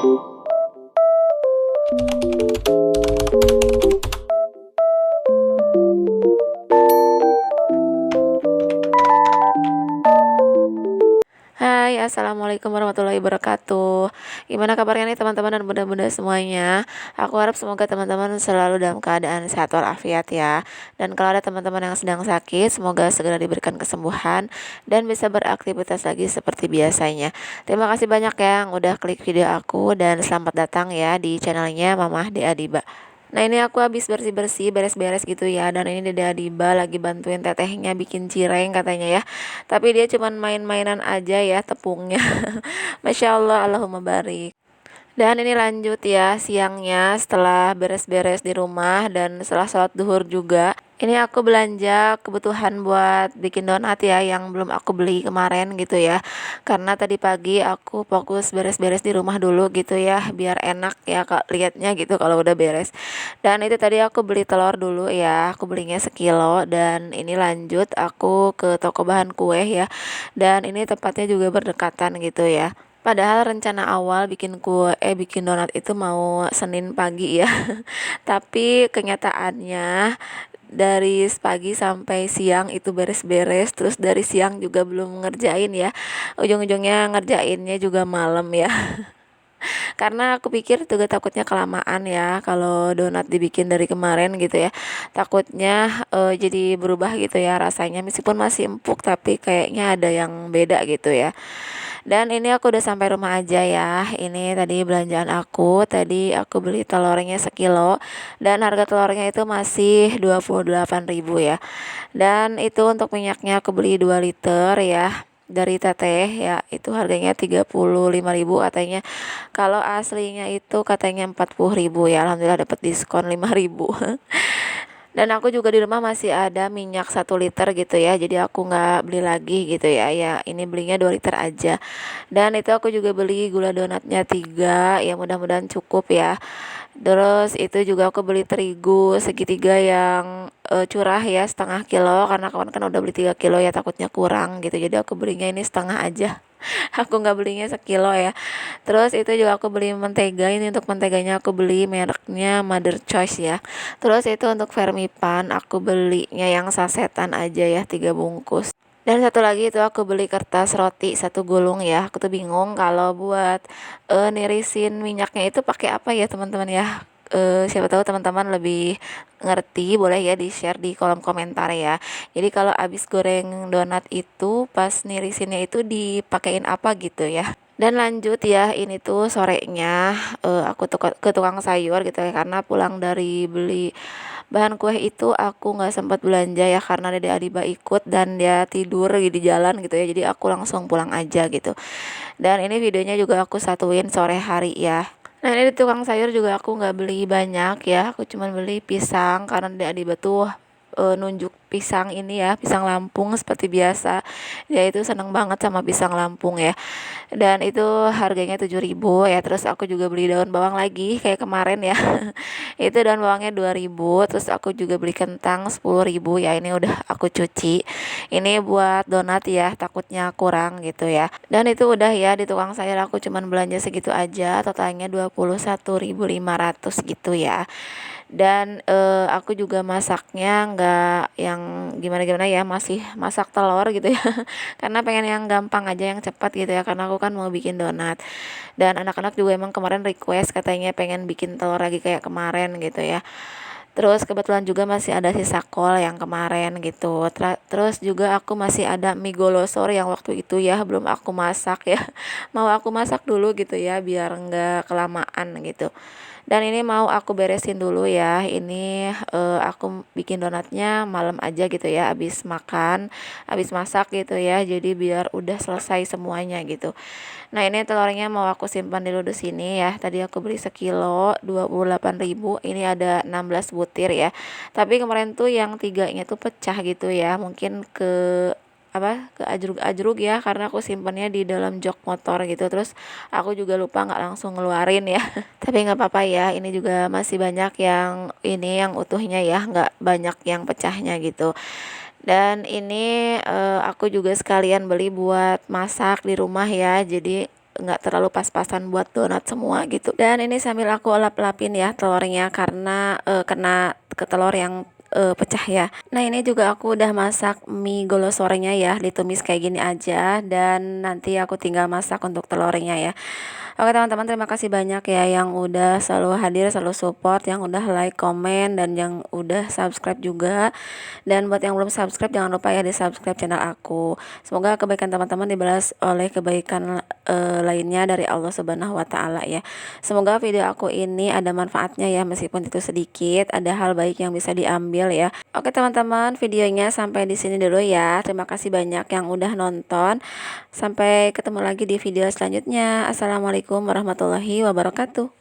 Hai, assalamualaikum warahmatullahi wabarakatuh. Gimana kabarnya nih teman-teman dan bunda-bunda semuanya? Aku harap semoga teman-teman selalu dalam keadaan sehat walafiat ya. Dan kalau ada teman-teman yang sedang sakit, semoga segera diberikan kesembuhan dan bisa beraktivitas lagi seperti biasanya. Terima kasih banyak yang udah klik video aku dan selamat datang ya di channelnya Mamah Dea Diba. Nah ini aku habis bersih-bersih, beres-beres gitu ya. Dan ini Dede Adiba lagi bantuin tetehnya bikin cireng katanya ya. Tapi dia cuman main-mainan aja ya tepungnya. Masya Allah, Allahumma barik. Dan ini lanjut ya siangnya setelah beres-beres di rumah dan setelah sholat duhur juga. Ini aku belanja kebutuhan buat bikin donat ya yang belum aku beli kemarin gitu ya. Karena tadi pagi aku fokus beres-beres di rumah dulu gitu ya biar enak ya kak liatnya gitu kalau udah beres. Dan itu tadi aku beli telur dulu ya, aku belinya sekilo dan ini lanjut aku ke toko bahan kue ya. Dan ini tempatnya juga berdekatan gitu ya. Padahal rencana awal bikin donat itu mau Senin pagi ya. Tapi kenyataannya dari pagi sampai siang itu beres-beres, terus dari siang juga belum ngerjain ya. Ujung-ujungnya ngerjainnya juga malam ya. Karena aku pikir juga takutnya kelamaan ya kalau donat dibikin dari kemarin gitu ya. Takutnya jadi berubah gitu ya rasanya meskipun masih empuk tapi kayaknya ada yang beda gitu ya. Dan ini aku udah sampai rumah aja ya. Ini tadi belanjaan aku. Tadi aku beli telurnya sekilo dan harga telurnya itu masih 28.000 ya. Dan itu untuk minyaknya aku beli 2 liter ya dari teteh ya, itu harganya 35.000 katanya. Kalau aslinya itu katanya 40.000 ya. Alhamdulillah dapat diskon 5.000. Dan aku juga di rumah masih ada minyak 1 liter gitu ya, jadi aku nggak beli lagi gitu ya. Ya ini belinya 2 liter aja. Dan itu aku juga beli gula donatnya 3 ya, mudah-mudahan cukup ya. Terus itu juga aku beli terigu segitiga yang curah ya, setengah kilo, karena kawan kan udah beli 3 kilo ya takutnya kurang gitu, jadi aku belinya ini setengah aja. Aku nggak belinya sekilo ya. Terus itu juga aku beli mentega. Ini untuk menteganya aku beli mereknya Mother Choice ya. Terus itu untuk Vermipan aku belinya yang sasetan aja ya, 3 bungkus. Dan satu lagi itu aku beli kertas roti 1 gulung ya. Aku tuh bingung kalau buat nirisin minyaknya itu pakai apa ya teman-teman ya. Siapa tahu teman-teman lebih ngerti, boleh ya di share di kolom komentar ya. Jadi kalau abis goreng donat itu pas nirisinnya itu dipakein apa gitu ya. Dan lanjut ya, ini tuh sorenya aku ke tukang sayur gitu ya, karena pulang dari beli bahan kue itu aku nggak sempat belanja ya karena Dede Adiba ikut dan dia tidur di jalan gitu ya, jadi aku langsung pulang aja gitu. Dan ini videonya juga aku satuin sore hari ya. Nah ini di tukang sayur juga aku nggak beli banyak ya, aku cuma beli pisang karena Dede Adiba tuh nunjuk pisang ini ya, pisang Lampung seperti biasa. Dia itu seneng banget sama pisang Lampung ya. Dan itu harganya 7.000 ya. Terus aku juga beli daun bawang lagi kayak kemarin ya. Itu daun bawangnya 2.000. Terus aku juga beli kentang 10.000 ya. Ini udah aku cuci. Ini buat donat ya, takutnya kurang gitu ya. Dan itu udah ya, di tukang sayur aku cuman belanja segitu aja. Totalnya 21.500 gitu ya. Dan aku juga masaknya nggak yang gimana-gimana ya, masih masak telur gitu ya. Karena pengen yang gampang aja, yang cepat gitu ya, karena aku kan mau bikin donat. Dan anak-anak juga emang kemarin request katanya pengen bikin telur lagi kayak kemarin gitu ya. Terus kebetulan juga masih ada sisa kol yang kemarin gitu. Terus juga aku masih ada mie golosor yang waktu itu ya belum aku masak ya. Mau aku masak dulu gitu ya biar nggak kelamaan gitu. Dan ini mau aku beresin dulu ya. Ini aku bikin donatnya malam aja gitu ya, abis makan, abis masak gitu ya. Jadi biar udah selesai semuanya gitu. Nah ini telurnya mau aku simpan dulu di sini ya. Tadi aku beli sekilo 28.000. Ini ada 16 butir ya. Tapi kemarin tuh yang tiganya tuh pecah gitu ya. Mungkin ke ajrug-ajrug ya, karena aku simpannya di dalam jok motor gitu. Terus aku juga lupa nggak langsung ngeluarin ya. Tapi nggak apa-apa ya, ini juga masih banyak yang ini yang utuhnya ya, nggak banyak yang pecahnya gitu. Dan ini aku juga sekalian beli buat masak di rumah ya. Jadi nggak terlalu pas-pasan buat donat semua gitu. Dan ini sambil aku lap-lapin ya telurnya karena kena ke telur yang pecah ya. Nah ini juga aku udah masak mie golosorenya ya, ditumis kayak gini aja, dan nanti aku tinggal masak untuk telurnya ya. Oke teman-teman, terima kasih banyak ya yang udah selalu hadir, selalu support, yang udah like, komen, dan yang udah subscribe juga. Dan buat yang belum subscribe, jangan lupa ya di subscribe channel aku. Semoga kebaikan teman-teman dibalas oleh kebaikan lainnya dari Allah Subhanahu wa Ta'ala ya. Semoga video aku ini ada manfaatnya ya, meskipun itu sedikit, ada hal baik yang bisa diambil ya. Oke teman-teman, videonya sampai di sini dulu ya. Terima kasih banyak yang udah nonton. Sampai ketemu lagi di video selanjutnya. Assalamualaikum warahmatullahi wabarakatuh.